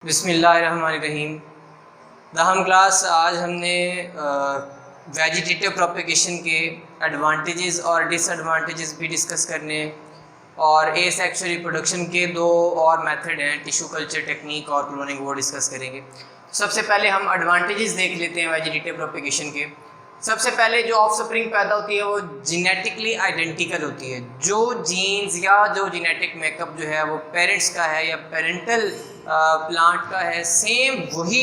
बिस्मिल्लाहिर्रहमानिर्रहीम। दहम क्लास आज हमने वेजिटेटिव प्रोपेगेशन के एडवांटेजेस और डिसएडवांटेजेस भी डिस्कस करने और एसेक्सुअल रिप्रोडक्शन के दो और मेथड हैं, टिश्यू कल्चर टेक्निक और क्लोनिंग, वो डिस्कस करेंगे। सबसे पहले हम एडवांटेजेस देख लेते हैं वेजिटेटिव प्रोपेगेशन के। सबसे पहले जो ऑफस्प्रिंग पैदा होती है वो जेनेटिकली आइडेंटिकल होती है। जो जीन्स या जो जेनेटिक मेकअप जो है वो पेरेंट्स का है या पेरेंटल प्लांट का है, सेम वही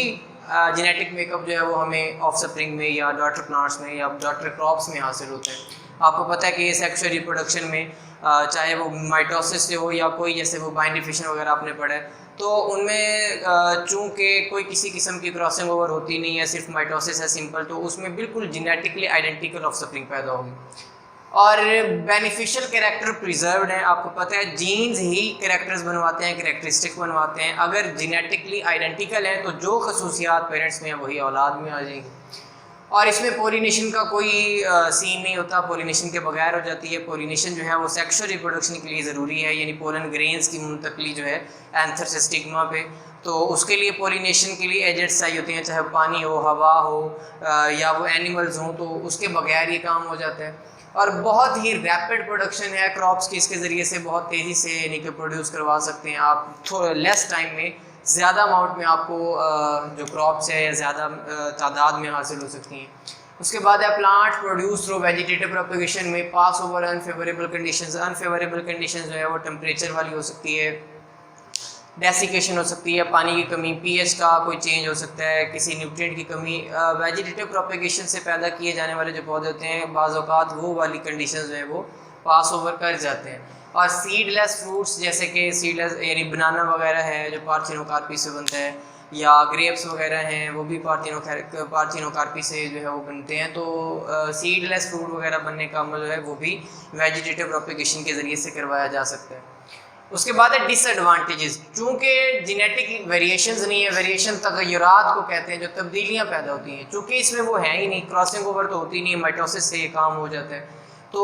जेनेटिक मेकअप जो है वो हमें ऑफस्प्रिंग में या डॉटर प्लांट्स में या डॉटर क्रॉप्स में हासिल होता है। आपको पता है कि सेक्सुअल रिप्रोडक्शन में चाहे वो माइटोसिस से हो या कोई जैसे वो बाइंड डिफिशन वगैरह आपने पढ़ा है, तो उनमें चूँकि कोई किसी किस्म की क्रॉसिंग ओवर होती नहीं है, सिर्फ माइटोसिस है सिंपल, तो उसमें बिल्कुल जेनेटिकली आइडेंटिकल ऑफस्प्रिंग पैदा होगी और बेनिफिशियल कैरेक्टर प्रिजर्व्ड है। आपको पता है जीन्स ही कैरेक्टर्स बनवाते हैं, कैरेक्टरिस्टिक बनवाते हैं। अगर जेनेटिकली आइडेंटिकल है तो जो खसूसियात पेरेंट्स में है वही औलाद में आ जाएगी। और इसमें पोलिनेशन का कोई सीन नहीं होता, पोलिनेशन के बगैर हो जाती है। पोलिनेशन जो है वो सेक्सुअल रिप्रोडक्शन के लिए ज़रूरी है, यानी पोलन ग्रेन्स की मुंतकली जो है एंथर से स्टिग्मा पे, तो उसके लिए पोलिनेशन के लिए एजेंट्स चाहिए होते हैं, चाहे पानी हो, हवा हो या वो एनिमल्स हों, तो उसके बगैर ये काम हो जाता है। और बहुत ही रैपिड प्रोडक्शन है क्रॉप्स की, इसके ज़रिए से बहुत तेज़ी से यानी कि प्रोड्यूस करवा सकते हैं आप थोड़ा लेस टाइम में, ज़्यादा अमाउंट में आपको जो क्रॉप्स है ज़्यादा तादाद में हासिल हो सकती हैं। उसके बाद है plant produce through vegetative propagation में pass over unfavourable conditions. Unfavourable conditions जो है वो टेम्परेचर वाली हो सकती है, डेसिकेशन हो सकती है, पानी की कमी, पीएच का कोई चेंज हो सकता है, किसी न्यूट्रिएंट की कमी। वेजिटेटिव प्रोपेगेशन से पैदा किए जाने वाले जो पौधे होते हैं बाज़ औक़ात वो वाली कंडीशंस जो है वो पास ओवर कर जाते हैं। और सीडलेस फ्रूट्स जैसे कि सीडलेस यानी बनाना वगैरह है जो पार्थिनोकार्पी से बनता है, या ग्रेप्स वगैरह हैं वो भी पार्थिनोकार्पी से जो है वो बनते हैं। तो सीडलेस फ्रूट वगैरह बनने का अमल जो है वो भी वेजिटेटिव प्रोपेगेशन के ज़रिए से करवाया जा सकता है। उसके बाद है डिसएडवांटेजेस। चूँकि जेनेटिक वेरिएशंस नहीं है, वेरिएशन तगय्युरात को कहते हैं, जो तब्दीलियाँ पैदा होती हैं, चूँकि इसमें वो है ही नहीं, क्रॉसिंग ओवर तो होती नहीं है, माइटोसिस से ये काम हो जाता है, तो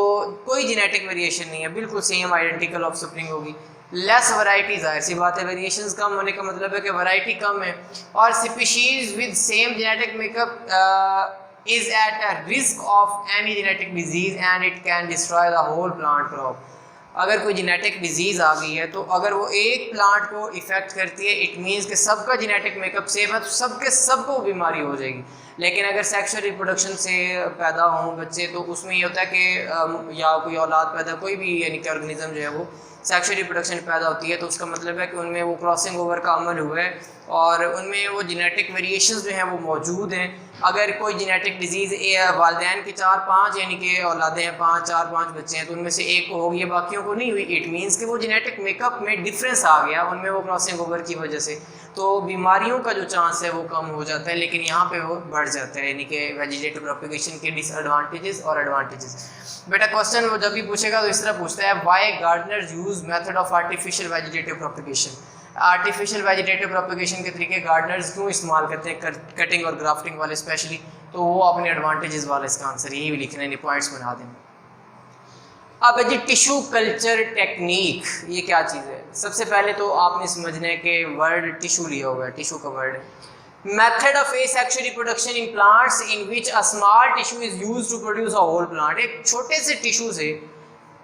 कोई जेनेटिक वेरिएशन नहीं है, बिल्कुल सेम आइडेंटिकल ऑफस्प्रिंग होगी। लेस वैरायटी, जाहिर सी बात है, वेरिएशंस कम होने का मतलब है कि वैरायटी कम है। और species with same genetic makeup is at a risk of any genetic disease and it can destroy the whole plant crop. अगर कोई जेनेटिक डिजीज़ आ गई है तो अगर वो एक प्लांट को इफ़ेक्ट करती है, इट मीन्स कि सबका जेनेटिक मेकअप सेम है, तो सबको बीमारी हो जाएगी। लेकिन अगर सेक्सुअल रिप्रोडक्शन से पैदा हों बच्चे, तो उसमें ये होता है कि या कोई औलाद पैदा, कोई भी यानी कि ऑर्गेनिज्म जो है वो सेक्सुअल रिप्रोडक्शन पैदा होती है, तो उसका मतलब है कि उनमें वो क्रॉसिंग ओवर का अमल हुआ है और उनमें वो जेनेटिक वेरिएशंस जो हैं वो मौजूद हैं। अगर कोई जेनेटिक डिजीज़ वालिदैन की 4-5 यानी कि औलादें हैं, 4-5 बच्चे हैं, तो उनमें से एक को होगी है, बाकियों को नहीं हुई, इट मीन्स कि वो जेनेटिक मेकअप में डिफरेंस आ गया उनमें वो क्रॉसिंग ओवर की वजह से, तो बीमारियों का जो चांस है वो कम हो जाता है। लेकिन यहाँ पे वो बढ़ जाता है, यानी कि वेजिटेटिव प्रोपेगेशन के डिसएडवांटेजेस और एडवांटेजेस। बेटा क्वेश्चन वो जब भी पूछेगा तो इस तरह पूछता है, why Gardner's use method of artificial vegetative propagation. Artificial vegetative propagation के तरीके गार्डनर्स क्यों इस्तेमाल करते हैं, कटिंग और ग्राफ्टिंग वाले स्पेशली, तो वो अपने एडवांटेजेस वाला इसका आंसर यही भी लिखना है, पॉइंट्स बना दें। अब जी टिश्यू कल्चर टेक्निक, ये क्या चीज़ है? सबसे पहले तो आपने समझना है कि वर्ड टिश्यू लिया हुआ है, टिश्यू का वर्ड है। Method of asexual reproduction in plants in which a small tissue is used to produce a whole plant. एक छोटे से टिश्यू से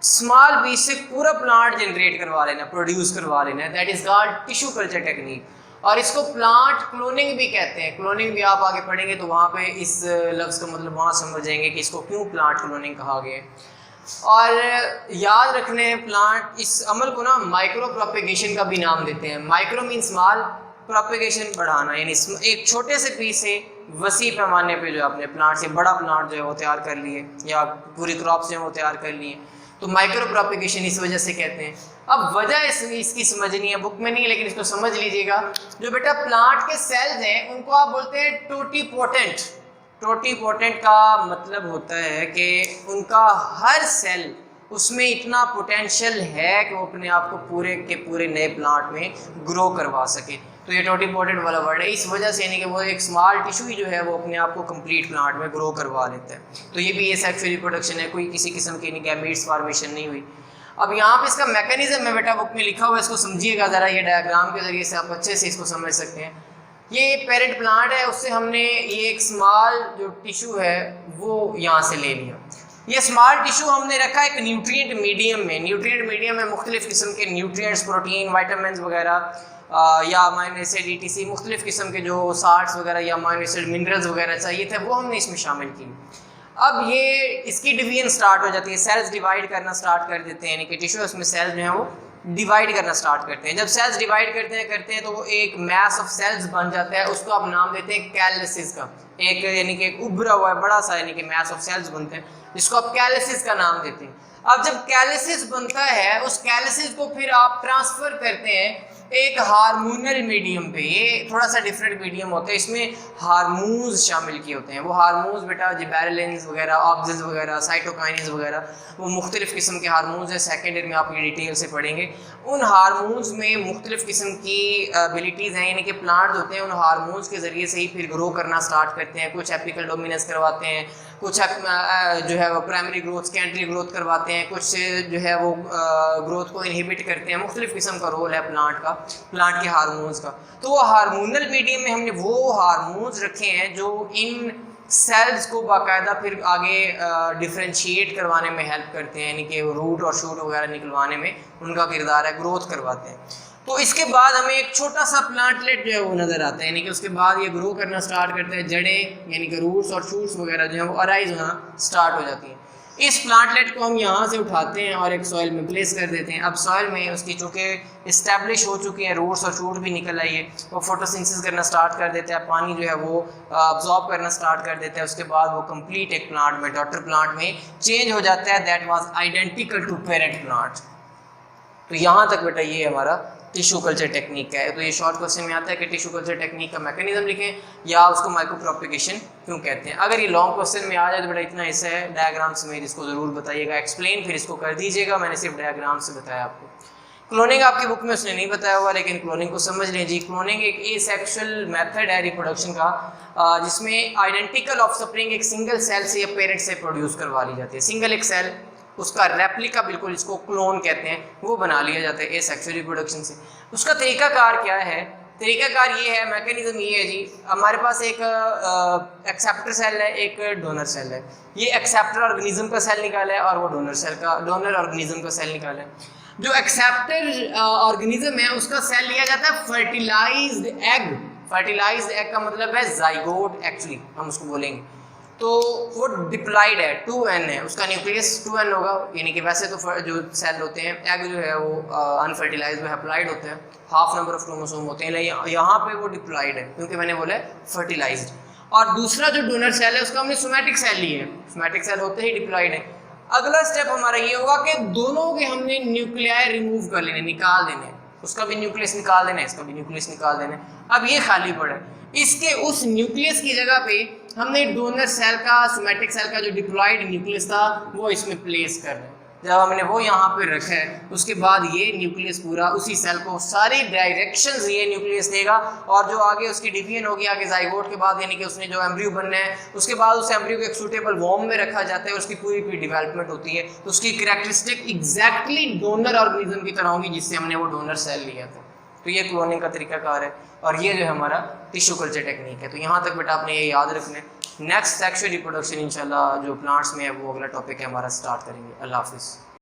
स्मॉल पीस से पूरा प्लांट जनरेट करवा लेना, प्रोड्यूस करवा लेना, that is called tissue culture technique. और इसको प्लांट क्लोनिंग भी कहते हैं। क्लोनिंग भी आप आगे पढ़ेंगे तो वहाँ पे इस लफ्ज़ का मतलब वहाँ समझ जाएंगे कि इसको क्यों प्लांट क्लोनिंग कहा गया है। और याद रखने प्लांट इस अमल को ना माइक्रो प्रोपेगेशन का भी नाम देते हैं। माइक्रो मीन स्मॉल, प्रोपेगेशन बढ़ाना, यानी एक छोटे से पीस से वसी पैमाने पे जो अपने प्लांट से बड़ा प्लांट जो है वो तैयार कर लिए या पूरी क्रॉप्स जो है वो तैयार कर लिए, तो माइक्रो प्रोपेगेशन इस वजह से कहते हैं। अब वजह इसकी समझनी है, बुक में नहीं है लेकिन इसको समझ लीजिएगा। जो बेटा प्लांट के सेल्स हैं उनको आप बोलते हैं टोटीपोटेंट। टोटीपोटेंट का मतलब होता है कि उनका हर सेल उसमें इतना पोटेंशियल है कि वो अपने आप को पूरे के पूरे नए प्लांट में ग्रो करवा सके, तो ये टोटीपोटेंट वाला वर्ड है। इस वजह से यानी कि वो एक स्मॉल टिश्यू ही जो है वो अपने आप को कंप्लीट प्लांट में ग्रो करवा लेता है। तो ये भी एसेक्सुअल रिप्रोडक्शन है, कोई किसी किस्म की गैमेट्स फॉर्मेशन नहीं हुई। अब यहाँ पे इसका मैकेनिज्म है बेटा बुक में लिखा हुआ है, इसको समझिएगा ज़रा, ये डायग्राम के ज़रिए से आप अच्छे से इसको समझ सकते हैं। ये पेरेंट प्लांट है, उससे हमने ये एक स्मॉल जो टिश्यू है वो यहाँ से ले लिया। ये स्मॉल टिश्यू हमने रखा एक न्यूट्रिएंट मीडियम में। न्यूट्रिएंट मीडियम में मुख्तलिफ़ किस्म के न्यूट्रिएंट्स, प्रोटीन, वाइटामिन वगैरह या अमाइनो एसिड, ETC, मुख्तलिफ़ किस्म के जो साल्ट्स वगैरह या अमाइनो एसिड मिनरल्स वगैरह चाहिए थे वो हमने इसमें शामिल की। अब ये इसकी डिवीजन स्टार्ट हो जाती है, सेल्स डिवाइड करना स्टार्ट कर देते हैं, यानी कि टिश्यू उसमें सेल्स जो हैं वो डिवाइड करना स्टार्ट करते हैं। जब सेल्स डिवाइड करते हैं तो वो एक मैस ऑफ सेल्स बन जाता है, उसको आप नाम देते हैं कैलसिस का। एक यानी कि एक उभरा हुआ है बड़ा सा यानी कि मैस ऑफ सेल्स बनते हैं, जिसको आप कैलसिस का नाम देते हैं। अब जब कैलसिस बनता है, उस कैलसिस को फिर आप ट्रांसफ़र करते हैं एक हार्मोनल मीडियम पे। ये थोड़ा सा डिफरेंट मीडियम होता है, इसमें हार्मोन्स शामिल किए होते हैं। वो हार्मोन्स बेटा जिबेरेलिन्स वगैरह, ऑक्सिन्स वगैरह, साइटोकाइनिन्स वगैरह, वो मुख्तलिफ़ किस्म के हार्मोन्स हैं। सेकेंड ईयर में आप ये डिटेल से पढ़ेंगे। उन हार्मोन्स में मुख्तलिफ़ किस्म की एबिलिटीज़ हैं, यानी कि प्लांट होते हैं उन हार्मोन्स के ज़रिए से ही फिर ग्रो करना स्टार्ट करते हैं। कुछ एपिकल डोमिनेंस करवाते हैं, कुछ जो है वो प्राइमरी ग्रोथ, सेकेंडरी ग्रोथ करवाते हैं, कुछ जो है वो ग्रोथ को इनहिबिट करते हैं। मुख्तलिफ़ किस्म का रोल है प्लांट के हार्मोन्स का। तो वो हार्मोनल मीडियम में हमने वो हार्मोन्स रखे हैं जो इन सेल्स को बाकायदा फिर आगे डिफ्रेंशिएट करवाने में हेल्प करते हैं, यानी कि रूट और शूट वगैरह निकलवाने में उनका किरदार है, ग्रोथ करवाते हैं। तो इसके बाद हमें एक छोटा सा प्लांटलेट जो है वो नज़र आता है, यानी कि उसके बाद ये ग्रो करना स्टार्ट करता है, जड़ें यानी कि रूट्स और शूट्स वगैरह जो है वो अराइज होना स्टार्ट हो जाती हैं। इस प्लांटलेट को हम यहाँ से उठाते हैं और एक सॉइल में प्लेस कर देते हैं। अब सॉइल में उसकी चूँकि इस्टेब्लिश हो चुकी हैं, रूट्स और शूट भी निकल आई है, वो फोटोसिंथेसिस करना स्टार्ट कर देते हैं, पानी जो है वो अब्जॉर्ब करना स्टार्ट कर देते हैं। उसके बाद वो कंप्लीट एक प्लांट में, डॉटर प्लांट में चेंज हो जाता है। That was identical to parent plant. तो यहाँ तक बेटा ये हमारा टिश्यू कल्चर टेक्निक का है। तो ये शॉर्ट क्वेश्चन में आता है कि टिश्यू कल्चर टेक्निक का मैकेनिज्म लिखें या उसको माइक्रो प्रोपेगेशन क्यों कहते हैं। अगर ये लॉन्ग क्वेश्चन में आ जाए तो बेटा इतना हिस्सा है डायग्राम समेत इसको ज़रूर बताइएगा, एक्सप्लेन फिर इसको कर दीजिएगा। मैंने सिर्फ डायग्राम से बताया आपको। क्लोनिंग आपकी बुक में उसने नहीं बताया हुआ, लेकिन क्लोनिंग को समझ लें जी। क्लोनिंग एक एसेक्सुअल मेथड है रिप्रोडक्शन का, जिसमें आइडेंटिकल ऑफस्प्रिंग एक सिंगल सेल से या पेरेंट से प्रोड्यूस करवा ली जाती है। सिंगल एक सेल, उसका रेप्लिका बिल्कुल इसको क्लोन कहते हैं, वो बना लिया जाता है एसेक्सुअल रिप्रोडक्शन से। उसका तरीकाकार क्या है? तरीकाकार ये है, मैकेनिज्म ये है जी। हमारे पास एक एक्सेप्टर सेल है, एक डोनर सेल है। ये एक्सेप्टर ऑर्गेनिज्म का सेल निकाला है और वो डोनर ऑर्गेनिज्म का सेल निकाला है। जो एक्सेप्टर ऑर्गेनिज्म है उसका सेल लिया जाता है फर्टिलाइज्ड एग। फर्टिलाइज्ड एग का मतलब है जाइगोट, एक्चुअली हम उसको बोलेंगे। तो वो डिप्लॉइड है, 2n है, उसका न्यूक्लियस 2n होगा, यानी कि वैसे तो जो सेल होते हैं, एग जो है वो अनफर्टिलाइज्ड में हैप्लॉइड होते हैं, हाफ नंबर ऑफ क्रोमोसोम होते हैं, लेकिन यहाँ पे वो डिप्लॉइड है क्योंकि मैंने बोला फर्टिलाइज्ड। और दूसरा जो डोनर सेल है उसका हमने सोमैटिक सेल लिए है, सोमैटिक सेल होते ही डिप्लॉइड है। अगला स्टेप हमारा ये होगा कि दोनों के हमने न्यूक्लियाई रिमूव कर लेने, निकाल देने, उसका भी न्यूक्लियस निकाल देना है, इसका भी न्यूक्लियस निकाल देना है। अब ये खाली पड़ा है, इसके उस न्यूक्लियस की जगह पे हमने डोनर सेल का, सोमैटिक सेल का जो डिप्लॉइड न्यूक्लियस था वो इसमें प्लेस कर रहे हैं। जब हमने वो यहाँ पे रखा है उसके बाद ये न्यूक्लियस पूरा उसी सेल को सारी डायरेक्शंस ये न्यूक्लियस देगा, और जो आगे उसकी डिवीजन होगी आगे जाइगोट के बाद, यानी कि उसने जो एम्ब्रियो बनना है उसके बाद उस एम्ब्रियो को एक सूटेबल वॉर्म में रखा जाता है, उसकी पूरी डेवलपमेंट होती है। तो उसकी कैरेक्टरिस्टिक एग्जैक्टली डोनर ऑर्गेनिज्म की तरह होगी जिससे हमने वो डोनर सेल लिया था। तो ये क्लोनिंग का तरीकाकार है और ये जो है हमारा टिश्यू कल्चर टेक्निक है। तो यहाँ तक बेटा आपने ये याद रखना है। नेक्स्ट सेक्सुअल रिप्रोडक्शन इंशाल्लाह जो प्लांट्स में है वो अगला टॉपिक है हमारा, स्टार्ट करेंगे। अल्लाह हाफिज़।